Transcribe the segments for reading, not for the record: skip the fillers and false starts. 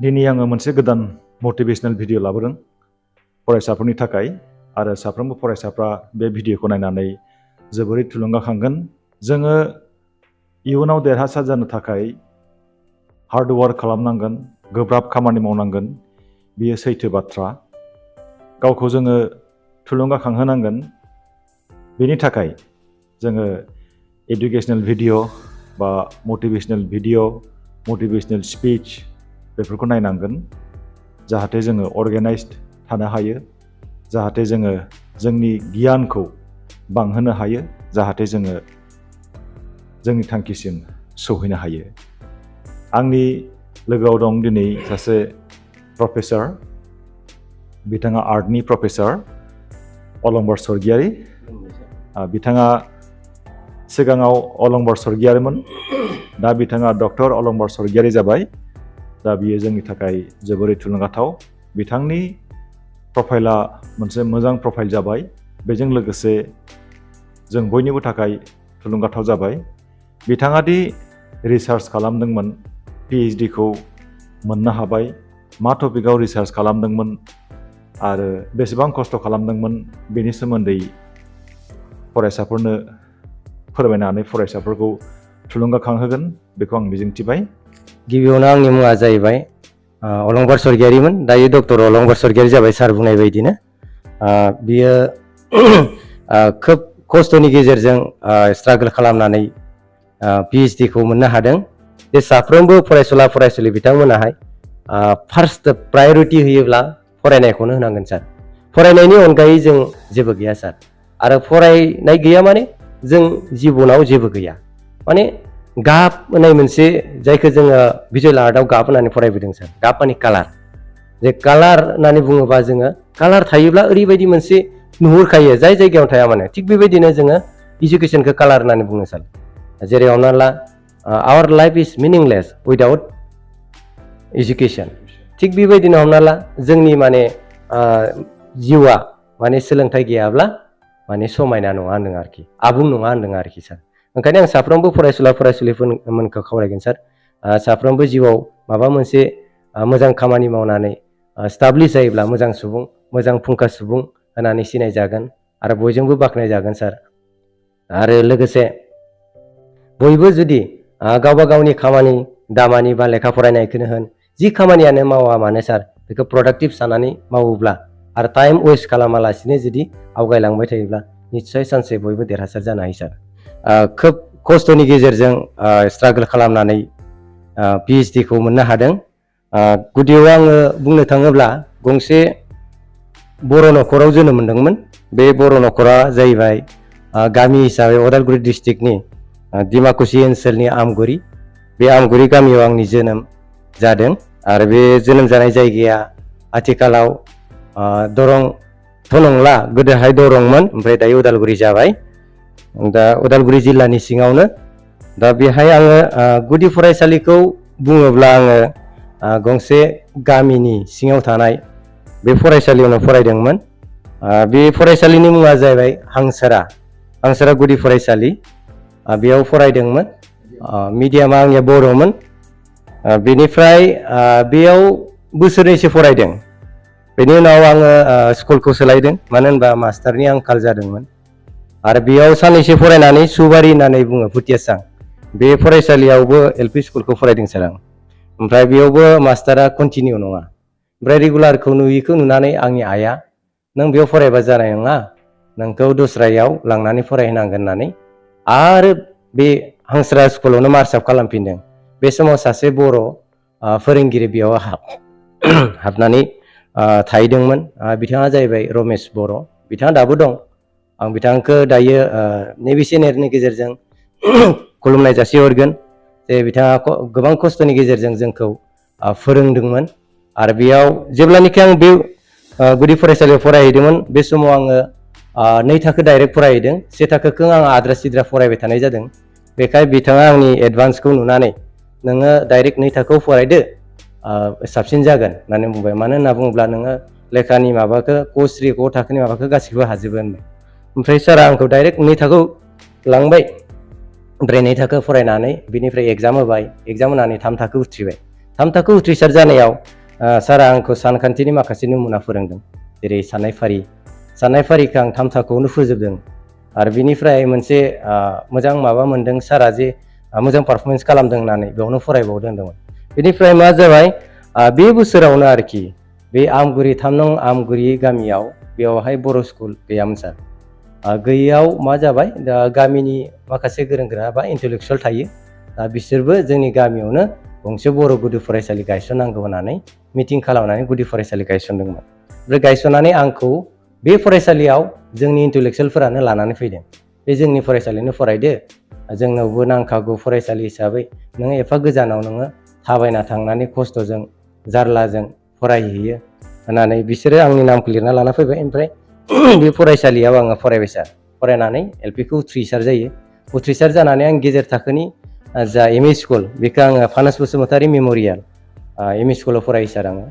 दिनै आङो मोनसे गोदान मोटिभेशनल भिडिअ लाबोदों फरायसाफोरनि थाखाय आरो साफ्रोमबो फरायसाफ्रा बे भिडिअखौ नायनानै जोबोरै थुलुंगाखांगोन। जोङो इयुनाव देरहासार जानो थाखाय हार्ड वार्क खालामनांगोन, गोब्राब खामानि मावनांगोन, बेयो सैथो बाथ्रा। गावखौ जोङो थुलुंगाखांहोनांगोन। बेनि थाखाय जोङो एडुकेशनेल भिडिअ बा मोटिभेशनेल भिडिअ, मोटिभेशनेल स्पिच बेफोरखौ नायनांगोन जाहाथे जोङो अर्गेनाइज्ड थानो हायो, जाहाथे जोङो जोंनि गियानखौ बांहोनो हायो, जाहाथे जोङो जोंनि थांखिसिम सौहैनो हायो। आंनि लोगोआव दं दिनै सासे प्रफेसर, बिथाङा आर्टनि प्रफेसर अलंबार स्वर्गियारी। बिथाङा सिगाङाव अलंबार स्वर्गियारीमोन, दा बिथाङा डक्टर अलंबार स्वर्गियारी जाबाय। दा बियो जोंनि थाखाय जोबोरै थुलुंगाथाव। बिथांनि प्रफाइला मोनसे मोजां प्रफाइल जाबाय, बेजों लोगोसे जों बयनिबो थाखाय थुलुंगाथाव जाबाय। बिथाङा दि रिसार्च खालामदोंमोन, PhD खौ मोननो हाबाय, मा टपिकआव रिसार्च खालामदोंमोन आरो बेसेबां खस्थ' खालामदोंमोन बेनि सोमोन्दै फरायसाफोरनो फोरमायनानै फरायसाफोरखौ थुलुंगाखांहोगोन बेखौ आं मिजिंथिबाय। गिबियावनो आंनि मुङा जाहैबाय अलंबार स्वर्गियारीमोन, दायो डक्टर अलंबार स्वर्गियारी जाबाय सार बुंनाय बायदिनो। बियो खोब खस्थ'नि गेजेरजों स्ट्रागल खालामनानै PhD खौ मोननो हादों। बे साफ्रोमबो फरायसुला फरायसुलि बिथांमोनाहाय फार्स्ट प्रायरिटि होयोब्ला फरायनायखौनो होनांगोन सार। फरायनायनि अनगायै जों जेबो गैया सार, आरो फरायनाय गैया माने जों जिबनाव जेबो गैया। माने गाब होननाय मोनसे जायखौ जोङो भिजुअल आर्टआव गाब होननानै फरायबोदों सार। गाब माने कालार। जे कालार होननानै बुङोबा जोङो कालार थायोब्ला ओरैबायदि मोनसे नुहुरखायो जाय जायगायाव थाया माने। थिग बेबायदिनो जोङो इडुकेसनखौ कालार होननानै बुङो सार। जेरै हमना ला our life is meaningless without education. थिग बेबायदिनो हमना ला जोंनि माने जिउआ माने सोलोंथाइ गैयाब्ला माने समायना नङा होनदों आरोखि, आबुं नङा होनदों आरोखि सार। ओंखायनो आं साफ्रोमबो फरायसुला फरायसुलिफोरखौ खावलायगोन सार, साफ्रोमबो जिउआव माबा मोनसे मोजां खामानि मावनानै स्टाब्लिश जायोब्ला मोजां सुबुं, मोजां फुंखा सुबुं होननानै सिनायजागोन आरो बयजोंबो बाख्नायजागोन सार। आरो लोगोसे बयबो जुदि गावबा गावनि खामानि दामानि बा लेखा फरायनायखौनो होन, जि खामानियानो मावा मानो सार, बेखौ प्रडाक्टिभ साननानै मावोब्ला आरो टाइम वेस्ट खालामालासिनो जुदि आवगायलांबाय थायोब्ला निस्सय सानसे बयबो देरहासार जानो हायो सार। खोब खस्थ'नि गेजेरजों स्ट्रागल खालामनानै PhD खौ मोननो हादों। गुदियाव आङो बुंनो थाङोब्ला गंसे बर' न'खराव जोनोम मोनदोंमोन। बे बर' न'खरा जाहैबाय गामि हिसाबै अदालगुरि डिस्ट्रिक्टनि डिमाकुसि ओनसोलनि आमगुरि। बे आमगुरि गामियाव आंनि जोनोम जादों आरो बे जोनोम जानाय जायगाया आथिखालाव दरंथ' नंला, गोदोहाय दरंमोन, ओमफ्राय दायो उदालगुरि जाबाय। दा उदालगुरि जिल्लानि सिङावनो। दा बेहाय आङो गुदि फरायसालिखौ बुङोब्ला आङो गंसे गामिनि सिङाव थानाय बे फरायसालियावनो फरायदोंमोन। बे फरायसालिनि मुङा जाहैबाय हांसोरा गुदि फरायसालि। बेयाव फरायदोंमोन। मिडियामा आंनिया बर'मोन। बेनिफ्राय बेयाव बोसोरनैसो फरायदों। बेनि उनाव आङो स्कुलखौ सोलायदों, मानो होनबा मास्टारनि आंखाल जादोंमोन। आरो बेयाव साननैसो फरायनानै सुबारि होननानै बुङो भुटियासां, बे फरायसालियावबो LP स्कुलखौ फरायदों सार आं। ओमफ्राय बेयावबो मास्टारा कन्टिनिउ नङा। ओमफ्राय रेगुलारखौ नुयैखौ नुनानै आंनि आइया, नों बेयाव फरायबा जानाय नङा, नोंखौ दस्रायाव लांनानै फरायहोनांगोन होननानै आरो बे हांसोरा स्कुलावनो मार्चआप खालामफिनदों। बे समाव सासे बर' फोरोंगिरि बेयाव हाबनानै थाहैदोंमोन। बिथाङा जाहैबाय रमेश बर'। बिथाङा दाबो दं। आं बिथांखौ दायो नैबे चेनेलनि गेजेरजों खुलुमनाय जासिहरगोन जे बिथाङा गोबां खस्थ'नि गेजेरजों जोंखौ फोरोंदोंमोन। आरो बेयाव जेब्लानोखि आं बे गुदि फरायसालियाव फरायहैदोंमोन, बे समाव आङो 2 थाखो डाइरेक्ट फरायहैदों। 1 थाखोखौ आं आद्रा सिद्रा फरायबाय थानाय जादों। बेखाय बिथाङा आंनि एडभान्सखौ नुनानै नोङो डाइरेक्ट 2 थाखोआव फरायदो, साबसिन जागोन होननानै बुंबाय। मानो होनना बुङोब्ला नोङो लेखानि माबाखौ क' थाखोनि माबाखौ गासिबो हाजोबो होनबाय। ओमफ्राय सारा आंखौ डाइरेक्ट 2 थाखोआव लांबाय। ओमफ्राय 2 थाखो फरायनानै बिनिफ्राय एग्जाम होबाय। एग्जाम होनानै 3 थाखो उथ्रिबाय। थाम थाखो उथ्रिसार जानायाव सारा आंखौ सानखान्थिनि माखासे नमुना फोरोंदों, जेरै साननाय फारिखौ आं थाम थाखोआवनो फोजोबदों। आरो बिनिफ्राय मोनसे मोजां माबा मोनदों, सारा जे मोजां पारफरमेन्स खालामदों होननानै बेयावनो फरायबावदों होनदोंमोन। बिनिफ्राय मा जाबाय, बे बोसोरावनो आरोखि बे आमगुरि 3 नं आमगुरि गामियाव बेवहाय बर' स्कुल गैयामोन सार। गैयैयाव मा जाबाय, दा गामिनि माखासे गोरों गोरा बा इन्टेलेक्सुवेल थायो, दा बिसोरबो जोंनि गामियावनो गंसे बर' गुदि फरायसालि गायसननांगौ होननानै मिटिं खालामनानै गुदि फरायसालि गायसनदोंमोन। ओमफ्राय गायसननानै आंखौ बे फरायसालियाव जोंनि इन्टेलेक्सुवेलफोरानो लानानै फैदों। बे जोंनि फरायसालियावनो फरायदो, जोंनावबो नांखागौ फरायसालि हिसाबै नोङो एफा गोजानाव नोङो थाबायना थांनानै खस्थ'जों जारलाजों फरायहैयो होननानै बिसोरो आंनि नामखौ लिरना लाना फैबाय। ओमफ्राय बे फरायसालियाव आङो फरायबाय सार। फरायनानै एलपिखौ उथ्रिसार जायो। उथ्रिसार जानानै आं गेजेर थाखोनि जा एमइ स्कुल, बेखौ आङो फानस बसुमतारी मेम'रियेल एमइ स्कुलाव फरायो सार आङो।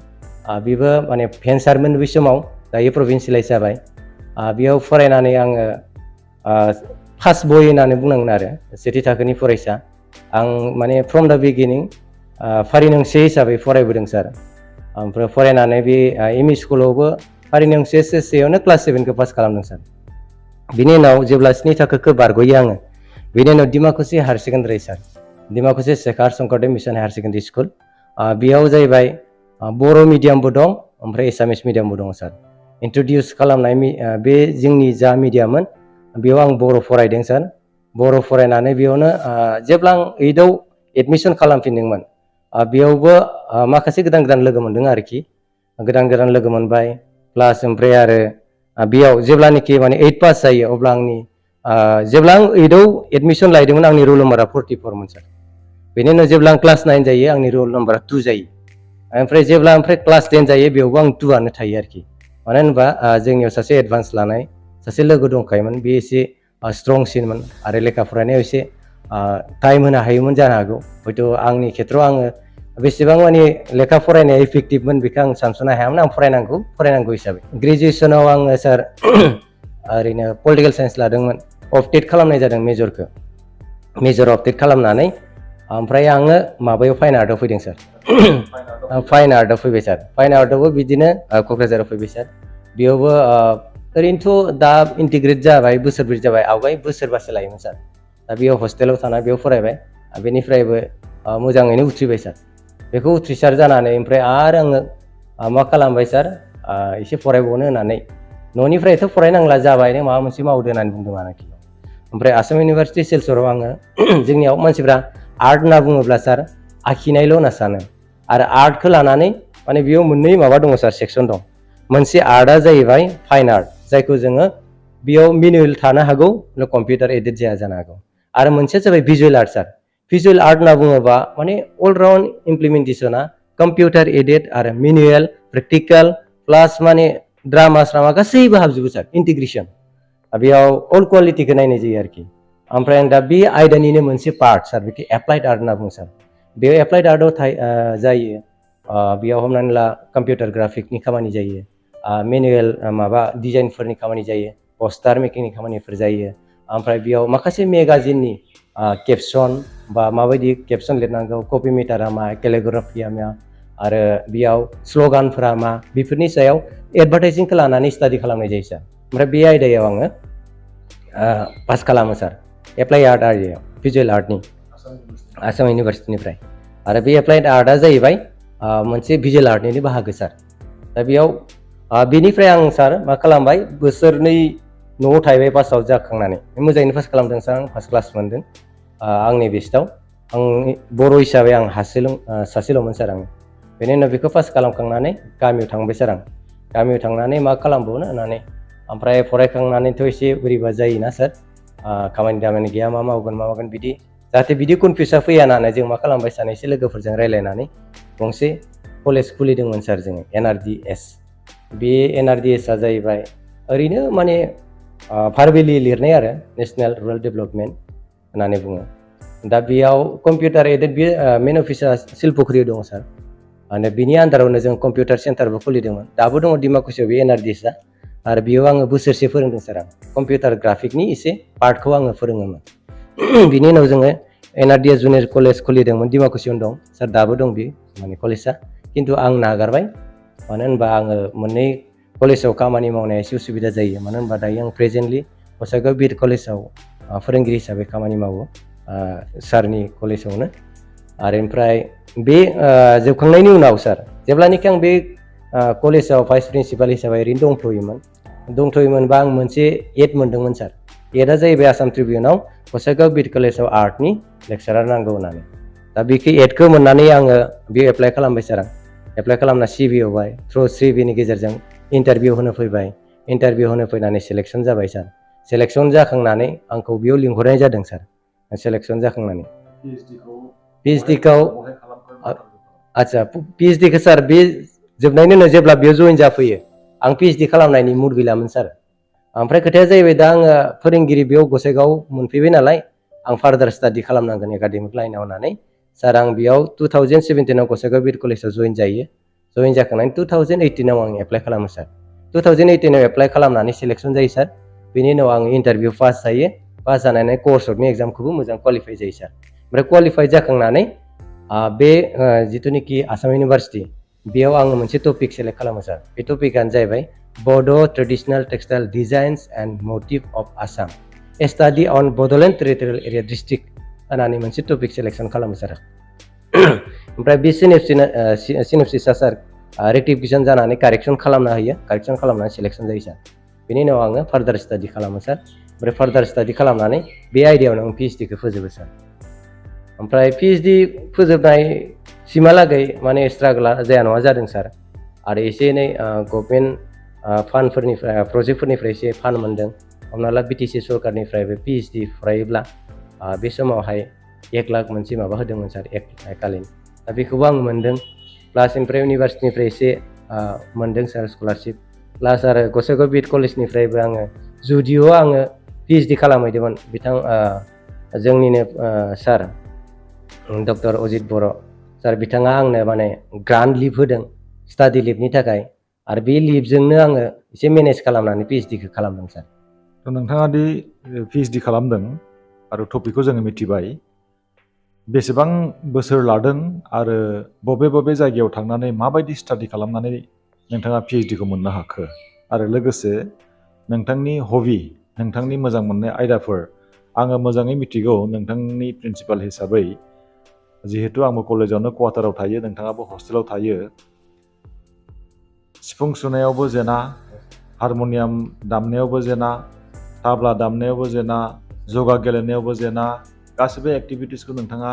बेबो माने भेन्सारमोन बै समाव, दायो प्रभिन्सियेलाइज जाबाय। बेयाव फरायनानै आङो फार्स्ट बय होननानै बुंनांगोन आरो, सेथि थाखोनि फरायसा। आं माने फ्रम दा बिगिनिं फारिनंसे हिसाबै फरायबोदों सार। ओमफ्राय फरायनानै बे एमइ स्कुलावबो फारिनंसे सेयावनो क्लास 7खौ पास खालामदों सार। बिनि उनाव जेब्ला 7 थाखोखौ बारग'यो आङो, बिनि उनाव डिमाकुसि हायार सेकेन्डारि सार, Dimakuchi Shekhar Sankardev mission higher secondary school. बेयाव जाहैबाय बर' मिडियामबो दं, ओमफ्राय एसामिस मिडियामबो दं सार। इन्ट्रडिउस खालामनाय बे जोंनि जा मिडियाममोन, बेयाव आं बर' फरायदों सार। बर' फरायनानै बेयावनो जेब्ला आं 8आव एडमिसन खालामफिनदोंमोन, बेयावबो माखासे गोदान गोदान लोगो मोनदों आरोखि, गोदान गोदान लोगो मोनबाय। प्लास ओमफ्राय आरो बेयाव जेब्लानोखि माने 8 पास जायो, अब्ला आंनि जेब्ला आं 8आव एडमिसन लायदोंमोन, आंनि रल नम्बरा 44मोन सार। बेनि उनाव जेब्ला आं क्लास 9 जायो, आंनि रल नम्बरा 2 जायो। ओमफ्राय जेब्ला क्लास 10 जायो, बेयावबो आं 2आनो थायो आरोखि। मानो होनबा जोंनियाव सासे एडभान्स लानाय सासे लोगो दंखायोमोन, बे एसे स्ट्रंसिनमोन आरो लेखा फरायनायाव एसे टाइम होनो हायोमोन जानो हागौ। हयथ' आंनि खेथ्रआव आङो बेसेबां माने लेखा फरायनाया इफेक्टिभमोन बेखौ आं सानस'नो हायामोन। आं फरायनांगौ हिसाबै। ग्रेजुवेसनाव आङो सार ओरैनो पलिटिकेल साइन्स लादोंमोन। अपटेट खालामनाय जादों मेजरखौ। मेजर अपटेट खालामनानै ओमफ्राय आङो माबायाव फाइन आर्टआव फैदों सार। फाइन आर्टआव फैबाय सार। फाइन आर्टआवबो बिदिनो क'क्राझाराव फैबाय सार। बेयावबो ओरैनोथ' दा इन्टिग्रेट जाबाय, बोसोरब्रै जाबाय, आवगाय बोसोरबासो लायोमोन सार। दा बेयाव हस्टेलाव थाना बेयाव फरायबाय। बेनिफ्रायबो मोजाङैनो उथ्रिबाय सार। बेखौ उथ्रिसार जानानै ओमफ्राय आरो आङो मा खालामबाय सार, एसे फरायबावनो होननानै न'निफ्रायथ' फरायनांला जाबाय, नों माबा मोनसे मावदो होननानै बुंदों आरोखि। ओमफ्राय आसाम इउनिभारसिटि सिलचराव आङो जोंनियाव मानसिफ्रा आर्ट होनना बुङोब्ला सार आखिनायल' होनना सानो। आरो आर्टखौ लानानै माने बेयाव मोननै माबा दङ सार, सेक्सन दं। मोनसे आर्टआ जाहैबाय फाइन आर्ट, जायखौ जोङो बेयाव मेनुवेल थानो हागौ, कम्पिउटार एडेड जाया जानो हागौ। आरो मोनसेया जाबाय भिजुवेल आर्ट सार। भिजुवेल आर्ट होनना बुङोबा माने अलराउन्ड इमप्लिमेन्टेसना कम्पिउटार एडेड आरो मेनुवेल, प्रेक्टिकेल प्लास माने ड्रामा स्रामा गासैबो हाबजोबो सार, इन्टिग्रेसन। बेयाव अल कुवालिटिखौ नायनाय जायो आरोखि। ओमफ्राय आं दा बे आयदानिनो मोनसे पार्ट सार, बेखौ एप्लाइड आर्ट होनना बुङो सार। बेयाव एप्लाइड आर्टआव जायो, बेयाव हमनानै ला कम्पिउटार ग्राफिकनि खामानि जायो, मेनुवेल माबा डिजाइनफोरनि खामानि जायो, पस्टार मेकिंनि खामानिफोर जायो। ओमफ्राय बेयाव माखासे मेगाजिननि केपसन बा माबायदि केपसन लिरनांगौ, कपि मेटारा मा, केलिग्राफिया मा, आरो बेयाव स्ल'गानफोरा मा, बेफोरनि सायाव एडभार्टाइजिंखौ लानानै स्टाडि खालामनाय जायो सार। ओमफ्राय बे आयदायाव आङो पास खालामो सार, एप्लाइड आर्ट आयदायाव, भिजुवेल आर्टनि आसाम इउनिभारसिटिनिफ्राय। आरो बे एप्लाइड आर्टआ जाहैबाय मोनसे भिजुवेल आर्टनिनो बाहागो सार। दा बेयाव बेनिफ्राय आं सार मा खालामबाय, बोसोरनै न'आव थाहैबाय पास आउट जाखांनानै। मोजाङैनो पास खालामदों सार, आं फार्स्ट क्लास मोनदों आंनि बेस्टआव। आं बर' हिसाबै आं सासेल'मोन सार आं। बेनि उनाव बेखौ पास खालामखांनानै गामियाव थांबाय सार आं। गामियाव थांनानै मा खालामबावनो होननानै, ओमफ्राय फरायखांनानैथ' एसे बोरैबा जायोना सार, खामानि दामानि गैया, मा मावगोन बिदि, जाहाथे बिदि कनफिउसा फैया होननानै जों मा खालामबाय, सानैसो लोगोफोरजों रायज्लायनानै गंसे कलेज खुलिदोंमोन सार जोङो, NRDS। बे NRDSआ जाहैबाय ओरैनो माने भार्बेलि लिरनाय आरो, नेसनेल रुरेल डेभेलपमेन्ट होननानै बुङो। दा बेयाव कम्पिउटार एडेड, बे मेन अफिसा शिलपुखुरियाव दङ सार। आरो बिनि आन्दारावनो जों कम्पिउटार सेन्टारबो खुलिदोंमोन, दाबो दङ डिमाकुसियाव बे NRDSआ। आरो बेयाव आङो बोसोरसे फोरोंदों सार आं, कम्पिउटार ग्राफिकनि एसे पार्टखौ आङो फोरोङोमोन। बिनि उनाव जोङो NRDS जुनियर कलेज खुलिदोंमोन, डिमाकुसियावनो दं सार, दाबो दं बेयो। माने कलेजआ खिन्थु आं नागारबाय मानो होनबा आङो मोननै कलेजाव खामानि मावनाया एसे उसुबिदा जायो मानो होनबा दायो आं प्रेजेन्टलि गसाइगाव बिएड कलेजाव फोरोंगिरि हिसाबै खामानि मावो सारनि कलेजावनो आरो ओमफ्राय बे जोबखांनायनि उनाव सार जेब्लानाखि आं बे कलेजाव भाइस प्रिन्सिपाल हिसाबै ओरैनो दंथ'योमोनबा आं मोनसे एड मोनदोंमोन सार एडआ जाहैबाय आसाम ट्रिबिउनाव गसाइगाव बिएड कलेजाव आर्टनि लेक्सारार नांगौ होननानै दा बेखौ एडखौ मोननानै आङो बेयाव एप्लाइ खालामबाय सार आं एप्लाइ खालामना सिभि होबाय थ्रु सिभिनि गेजेरजों इन्टारभिउ होनो फैबाय इन्टारभिउ होनो फैनानै सेलेक्सन जाबाय सार सेलेक्सन जाखांनानै आंखौ बेयाव लिंहरनाय जादों सार सेलेक्सन जाखांनानै पिएइचडिखौ आदसा पिएइचडिखौ सार बे जोबनायनि उनाव जेब्ला बेयाव जइन जाफैयो आं पिएइचडि खालामनायनि मुड गैलामोन सार ओमफ्राय खोथाया जाहैबाय दा आङो फोरोंगिरि बेयाव गसाइगाव मोनफैबाय नालाय आं फार्दार स्टाडि खालामनांगोन एकाडेमिक लाइनाव होननानै सार आं बेयाव 2017आव गसाइगाव बिएड कलेजाव जइन जायो जइन जाखांनानै 2018आव आं एप्लाइ खालामो सार 2018आव एप्लाइ खालामनानै सेलेक्सन जायो सार बेनि उनाव आं इन्टारभिउ पास जायो पास जानानै कर्स वर्कनि एग्जामखौबो मोजां क्वालिफाइ जायो सार ओमफ्राय क्वालिफाइ जाखांनानै बे जिथुनिखि आसाम इउनिभार्सिटि बेयाव आङो मोनसे टपिक सेलेक्ट खालामो सार बे टपिकआनो जाहैबाय Bodo' traditional textile designs and motif of Assam a study on Bodoland territorial area district होननानै मोनसे टपिक सेलेक्सन खालामो सार ओमफ्राय बे सिनपसिसा सार रेक्टिफिकेसन जानानै कारेक्सन खालामना होयो कारेक्सन खालामनानै सेलेक्सन जायो सार बेनि उनाव आङो फार्दार स्टाडि खालामो सार ओमफ्राय फार्दार स्टाडि खालामनानै बे आयदायावनो आं पिएइचडिखौ फोजोबो सार ओमफ्राय पिएइचडि फोजोबनाय सिमहालागै माने स्ट्रागोला जाया नङा जादों सार आरो एसे एनै गभर्नमेन्ट फान्डफोरनिफ्राय प्रजेक्टफोरनिफ्राय एसे फान्ड मोनदों हमना ला बिटिसि सरकारनिफ्रायबो पिएइचडि फरायोब्ला बे समावहाय 1 लाख मोनसे माबा होदोंमोन सार एककालीन दा बेखौबो आं मोनदों प्लास ओमफ्राय इउनिभार्सिटिनिफ्राय एसे मोनदों सार स्कलारशिप प्लास आरो गसाइगाव बिएड कलेजनिफ्रायबो आङो जुदिअ आङो पिएइचडि खालामहैदोंमोन बिथां जोंनिनो सार डक्टर अजित बर' सार बिथाङा आंनो माने ग्रान्ट लिभ होदों स्टाडि लिभनि थाखाय आरो बे लिभजोंनो आङो एसे मेनेज खालामनानै पिएइचडिखौ खालामदों सार नोंथाङा दि पिएइचडि खालामदों आरो टपिकखौ जोङो मिथिबाय बेसेबां बोसोर लादों आरो बबे बबे जायगायाव थांनानै माबायदि स्टाडि खालामनानै नोंथाङा पिएइचडिखौ मोननो हाखो आरो लोगोसे नोंथांनि हबि नोंथांनि मोजां मोननाय आयदाफोर आङो मोजाङै मिथिगौ नोंथांनि प्रिन्सिपाल हिसाबै जिहेतु आंबो कलेजावनो क्वार्टाराव थायो नोंथाङाबो हस्टेलाव थायो सिफुं सुनायावबो जेना हारमनियाम दामनायावबो जेना ताब्ला दामनायावबो जेना जगा गेलेनायावबो जेना गासिबो एक्टिभिटिसखौ नोंथाङा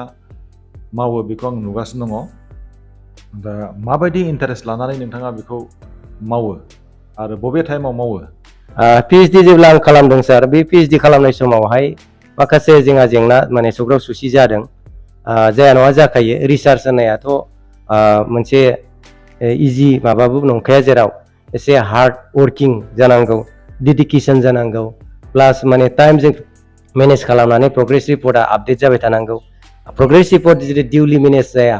मावो बेखौ आं नुगासिनो दङ दा माबायदि इन्टारेस्ट लानानै नोंथाङा बेखौ मावो आरो बबे टाइमाव मावो पिएइचडि जेब्ला आं खालामदों सार बे पिएइचडि खालामनाय समावहाय माखासे जोंहा जेंना माने सौग्राव सुसि जादों जाया नङा जाखायो रिसार्च होनायाथ' मोनसे इजि माबाबो नंखाया जेराव एसे हार्ड वर्किं जानांगौ डेडिकेसन जानांगौ प्लास माने टाइमजों मेनेज खालामनानै प्रग्रेस रिपर्टआ आपडेट जाबाय थानांगौ प्रग्रेस रिपर्ट जुदि डिउलि मेनेज जाया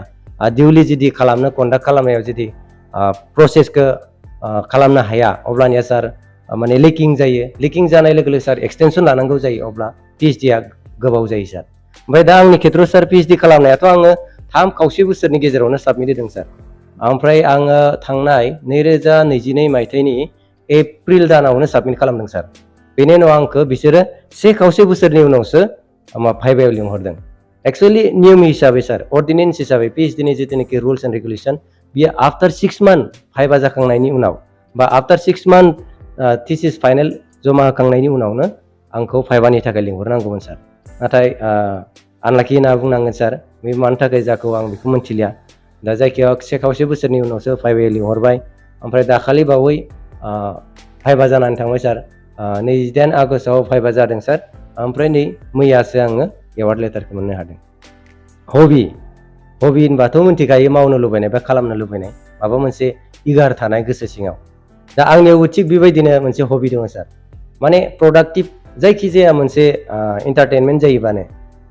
डिउलि जुदि खालामनो कन्डाक्ट खालामनायाव जुदि प्रसेसखौ खालामनो हाया अब्लानिया सार माने लिकिं जायो लिकिं जानाय लोगो लोगो सार एक्सटेनसन लानांगौ जायो अब्ला पिएइचडिया गोबाव जायो सार ओमफ्राय दा आंनि खेथ्रआव सार पिएइचडि खालामनायाथ' आङो 3.5 बोसोरनि गेजेरावनो साबमिट होदों सार ओमफ्राय आङो थांनाय 2022 मायथाइनि एप्रिल दानावनो साबमिट खालामदों सार बेनि उनाव आंखौ बिसोरो 1.5 बोसोरनि उनावसो भाइभायाव लिंहरदों एक्सुवेलि नियम हिसाबै सार अर्डिनेन्स हिसाबै पिएइचडिनि जिथुनाखि रुल्स एन्ड रेगुलेसन बियो आफ्टार 6 मान्थ भाइभा जाखांनायनि उनाव बा आफ्टार 6 मान्थ थिसिस फाइनेल जमा होखांनायनि उनावनो आंखौ भाइभानि थाखाय लिंहरनांगौमोन सार नाथाय आनलाकि होनना बुंनांगोन सार बे मानि थाखाय जाखौ आं बेखौ मिथिलिया दा जायखिया 1.5 बोसोरनि उनावसो भाइभायाव लिंहरबाय ओमफ्राय दाखालि बावै भाइभा जानानै थांबाय सार 28 आगस्टआव भाइभा जादों सार ओमफ्राय नै मैयासो आङो एवार्ड लेटारखौ मोननो हादों हबि होनबाथ' मिथिखायो मावनो लुबैनाय बा खालामनो लुबैनाय माबा मोनसे इगार थानाय गोसो सिङाव दा आंनियावबो थिग बेबायदिनो मोनसे हबि दङ सार माने प्रडाक्टिभ जायखिजाया मोनसे एन्टारटेनमेन्ट जायोबानो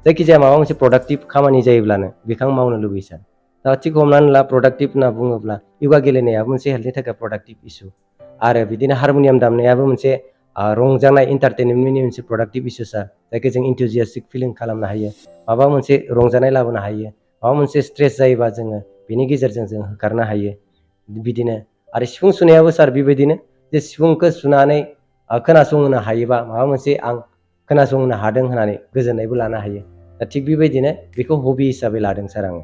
जायखिजाया माबा मोनसे प्रडाक्टिभ खामानि जायोब्लानो बेखौ आं मावनो लुबैयो सार दा थिग हमनानै ला प्रडाक्टिभ होनना बुङोब्ला योगा गेलेनायाबो मोनसे हेल्थनि थाखाय प्रडाक्टिभ इसु आरो बिदिनो हारमनियाम दामनायाबो मोनसे रंजानाय एन्टारटेनमेन्टनि मोनसे प्रडाक्टिभ इसु सार जायखौ जों इन्थुजियास्टिक फिलिं खालामनो हायो माबा मोनसे रंजानाय लाबोनो हायो माबा मोनसे स्ट्रेस जायोबा जोङो बेनि गेजेरजों जों होखारनो हायो बिदिनो आरो सिफुं सुनायाबो सार बेबायदिनो जे सिफुंखौ सुनानै खोनासंहोनो हायोबा माबा मोनसे आं खोनासंहोनो हादों होननानै गोजोननायबो लानो हायो दा थिग बेबायदिनो बेखौ हबि हिसाबै लादों सार आङो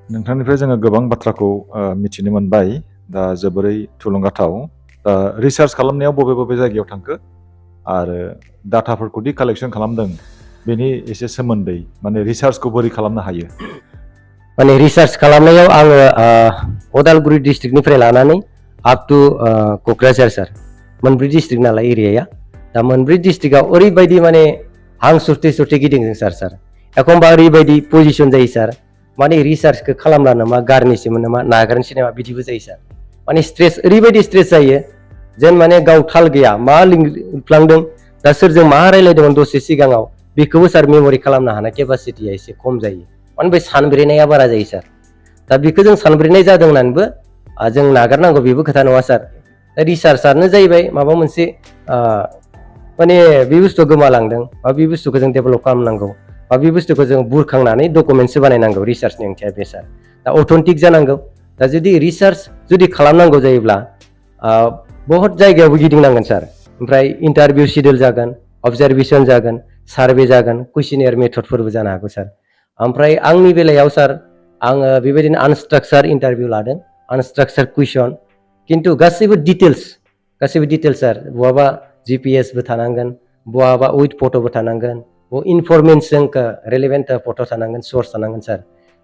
नोंथांनिफ्राय जोङो गोबां बाथ्राखौ मिथिनो मोनबाय दा जोबोरै थुलुंगाथाव दा रिसार्च खालामनायाव बबे बबे जायगायाव थांखो आरो डाटाफोरखौदि कालेक्सन खालामदों बेनि एसे सोमोन्दै माने रिसार्चखौ बोरै खालामनो हायो माने रिसार्च खालामनायाव आङो अदालगुरि डिस्ट्रिक्टनिफ्राय लानानै आप टु क'क्राझार सार मोनब्रै डिस्ट्रिक्ट नालाय एरियाया दा मोनब्रै डिस्ट्रिक्टआव ओरैबायदि माने हां सुरथे सुरथे गिदिंदों सार एखमबा ओरैबायदि पजिसन जायो सार माने रिसार्चखौ खालामब्लानो मा गारनोसैमोन नामा नागारनोसै नामा बिदिबो जायो सार माने स्ट्रेस ओरैबायदि स्ट्रेस जायो जेन माने गाव थाल गैया मा लिंफ्लांदों दा सोरजों मा रायलायदोंमोन दसे सिगाङाव बेखौबो सार मेम'रि खालामनो हानाय केपासिटिया एसे खम जायो माने बे सानब्रेनाया बारा जायो सार दा बेखौ जों सानब्रेनाय जादों होननानैबो जों नागारनांगौ बेबो खोथा नङा सार दा रिसार्चआनो जाहैबाय माबा मोनसे माने बे बुस्थुआ गोमालांदों बा बे बुस्थुखौ जों डेभेलप खालामनांगौ बा बे बुस्थुखौ जों बुरखांनानै डकुमेन्टसो बानायनांगौ रिसार्चनि ओंथिया बे सार दा अथेन्टिक जानांगौ दा जुदि रिसार्च जुदि खालामनांगौ जायोब्ला बहुत जायगायावबो गिदिंनांगोन सार ओमफ्राय इन्टारभिउ सिडिउल जागोन अबजारभेसन जागोन सार्भे जागोन कुइसनेयार मेथडफोरबो जानो हागौ सार ओमफ्राय आंनि बेलायाव सार आङो बेबायदिनो आनस्ट्राक्चार इन्टारभिउ लादों आनस्ट्राक्चार कुइसन खिन्थु गासैबो डिटेल्स सार बहाबा जिपिएसबो थानांगोन बहाबा उइथ फट'बो थानांगोन इनफरमेन्सजों रेलेभेन्ट फट' थानांगोन सर्स थानांगोन सार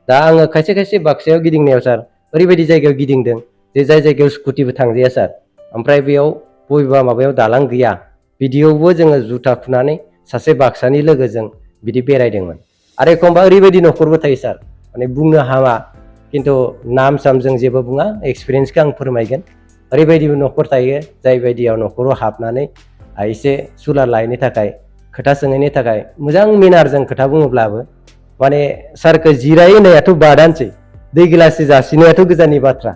दा आङो खायसे खायसे बाक्सायाव गिदिंनायाव सार ओरैबायदि जायगायाव गिदिंदों जे जाय जायगायाव स्कुटिबो थांजाया सार ओमफ्राय बेयाव बबेबा माबायाव दालां गैया बिदियावबो जोङो जुथा खुनानै सासे बाक्सानि लोगोजों बिदि बेरायदोंमोन आरो एखमबा ओरैबायदि न'खरबो थायो सार माने बुंनो हामा खिन्थु नाम साम जों जेबो बुङा एक्सपिरियेन्सखौ आं फोरमायगोन ओरैबायदिबो न'खर थायो जाय बायदियाव न'खराव हाबनानै एसे सुलार लायनो थाखाय खोथा सोंहैनो थाखाय मोजां मेनारजों खोथा बुङोब्लाबो माने सारखौ जिराय होनायाथ' बादानोसै दै गिलाससे जासिनायाथ' गोजाननि बाथ्रा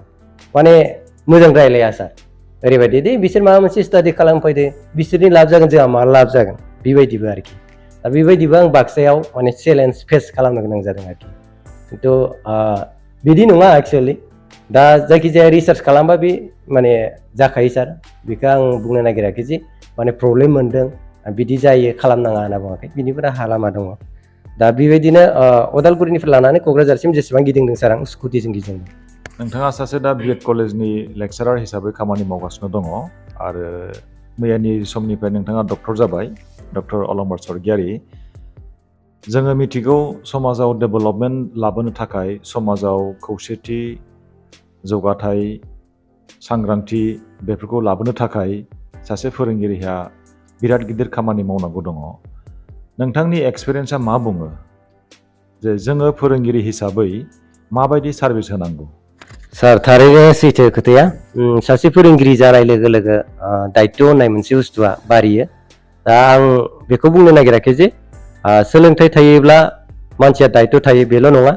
माने मोजां रायलाया सार ओरैबायदि दे बिसोर माबा मोनसे स्टाडि खालामफैदो बिसोरनि लाब जागोन जोंहा मा लाब जागोन बेबायदिबो आरोखि दा बेबायदिबो आं बाक्सायाव माने चेलेन्ज फेस खालामनो गोनां जादों आरोखि खिन्थु बिदि नङा एक्सुवेलि दा जायखिजाया रिसार्च खालामबा बे माने जाखायो सार बेखौ आं बुंनो नागिराखै जे माने प्रब्लेम मोनदों बिदि जायो खालामनाङा होनना बुङाखै बिनिबो राहा लामा दङ दा बेबायदिनो अदालगुरिनिफ्राय लानानै क'क्राझारसिम जेसेबां गिदिंदों सार आं स्कुटिजों गिदिंदों नोंथाङा सासे दा बिएड कलेजनि लेक्सारार हिसाबै खामानि मावगासिनो दङ आरो मैयानि समनिफ्राय नोंथाङा डक्टर जाबाय डक्टर अलंबार स्वर्गियारि जोङो मिथिगौ समाजाव डेभेलपमेन्ट लाबोनो थाखाय समाजाव खौसेथि जौगाथाय सांग्रांथि बेफोरखौ लाबोनो थाखाय सासे फोरोंगिरिहा बिराद गिदिर खामानि मावनांगौ दङ नोंथांनि एक्सपिरियेन्सआ मा बुङो जे जोङो फोरोंगिरि हिसाबै माबायदि सार्भिस होनांगौ सार थारैनो सैथो खोथाया सासे फोरोंगिरि जानाय लोगो लोगो दायित्व होननाय मोनसे बुस्थुआ बारियो दा आं बेखौ बुंनो नागिराखै जे सोलोंथाइ थायोब्ला मानसिया दायित्व थायो बेल' नङा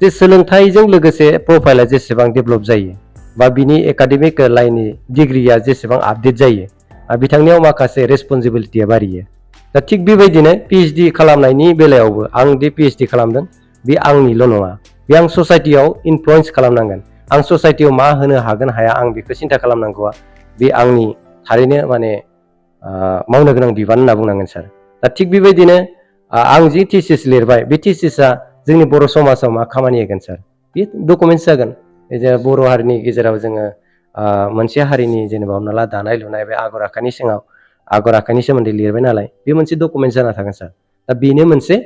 जे सोलोंथाइजों लोगोसे प्रफाइला जेसेबां डेभेलप जायो बा बिनि एकाडेमिक लाइननि डिग्रिया जेसेबां आपडेट जायो बिथांनियाव माखासे रेसपन्सिबिलिटिया बारियो दा थिग बेबायदिनो पिएइचडि खालामनायनि बेलायावबो आं दि पिएइचडि खालामदों बे आंनिल' नङा बे आं ससाइटियाव इनफ्लुयेन्स खालामनांगोन आं ससाइटियाव मा होनो हागोन हाया आं बेखौ सिन्था खालामनांगौआ बे आंनि थारैनो माने मावनो गोनां बिबान होनना बुंनांगोन सार दा थिग बेबायदिनो आं जि थिसिस लिरबाय बे थिसिसआ जोंनि बर' समाजाव मा खामानि होगोन सार बे डकुमेन्टस जागोन बर' हारिनि गेजेराव जोङो मोनसे हारिनि जेनेबा हमना ला दानाय लुनाय बे आगर आखाइनि सिङाव आगर आखाइनि सोमोन्दै लिरबाय नालाय बे मोनसे डकुमेन्ट जाना थागोन सार दा बेनो मोनसे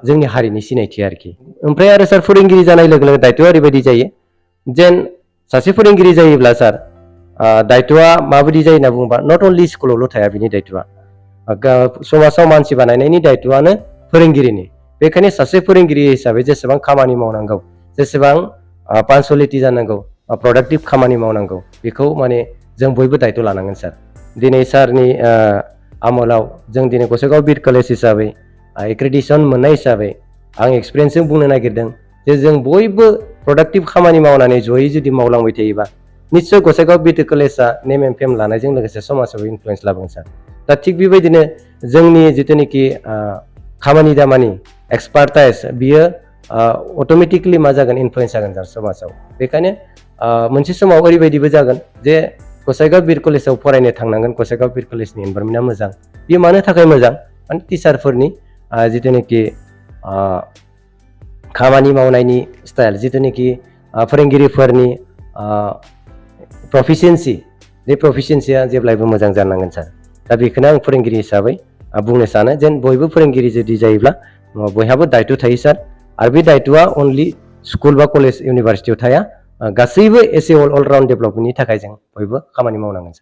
जोंनि हारिनि सिनायथि आरोखि ओमफ्राय आरो सार फोरोंगिरि जानाय लोगो लोगो दायित्वआ ओरैबायदि जायो जेन सासे फोरोंगिरि जायोब्ला सार दायित्वआ माबायदि जायो होनना बुङोबा नट अनलि स्कुलावल' थाया बिनि दायित्वआ समाजाव मानसि बानायनायनि दायित्वआनो फोरोंगिरिनि बेखायनो सासे फोरोंगिरि हिसाबै जेसेबां खामानि मावनांगौ जेसेबां पांचुएलिटि जानांगौ प्रडाक्टिभ खामानि मावनांगौ बेखौ माने जों बयबो दायित्व लानांगोन सार दिनै सारनि आमोलाव जों दिनै गसाइगाव बिएड कलेज हिसाबै एक्रेडिटेसन मोननाय हिसाबै आं एक्सपिरियेन्सजों बुंनो नागिरदों जे जों बयबो प्रडाक्टिभ खामानि मावनानै जयै जुदि मावलांबाय थायोबा निस्सय गसाइगाव बिएड कलेजआ नेम एन्ड फेम लानायजों लोगोसे समाजाव इनफ्लुयेन्स लाबोगोन सार दा थिग बेबायदिनो जोंनि जिथुनिखि खामानि दामानि एक्सपार्टाइज बियो अट'मेटिकलि मा जागोन इनफ्लुयेन्स जागोन जों समाजाव। बेखायनो मोनसे समाव ओरैबायदिबो जागोन जे गसाइगाव बिर कलेजाव फरायनो थांनांगोन, गसाइगाव बिर कलेजनि एनभारमेन्टआ मोजां। बेयो मानो थाखाय मोजां? माने टिचारफोरनि जिथुनाखि खामानि मावनायनि स्टाइल, जिथुनाखि फोरोंगिरिफोरनि प्रफिसियेन्सि, बे प्रफिसियेन्सिया जेब्लायबो मोजां जानांगोन सार। दा बेखौनो आं फोरोंगिरि हिसाबै बुंनो सानो जेन बयबो फोरोंगिरि जुदि जायोब्ला बयहाबो दायथ' थायो सार। आरो बे दायथ'आ अनलि स्कुल बा कलेज इउनिभारसिटियाव थाया, गासैबो एस ए अल राउन्ड डेभेलपमेन्टनि थाखाय जों बयबो खामानि मावनांगोन सार।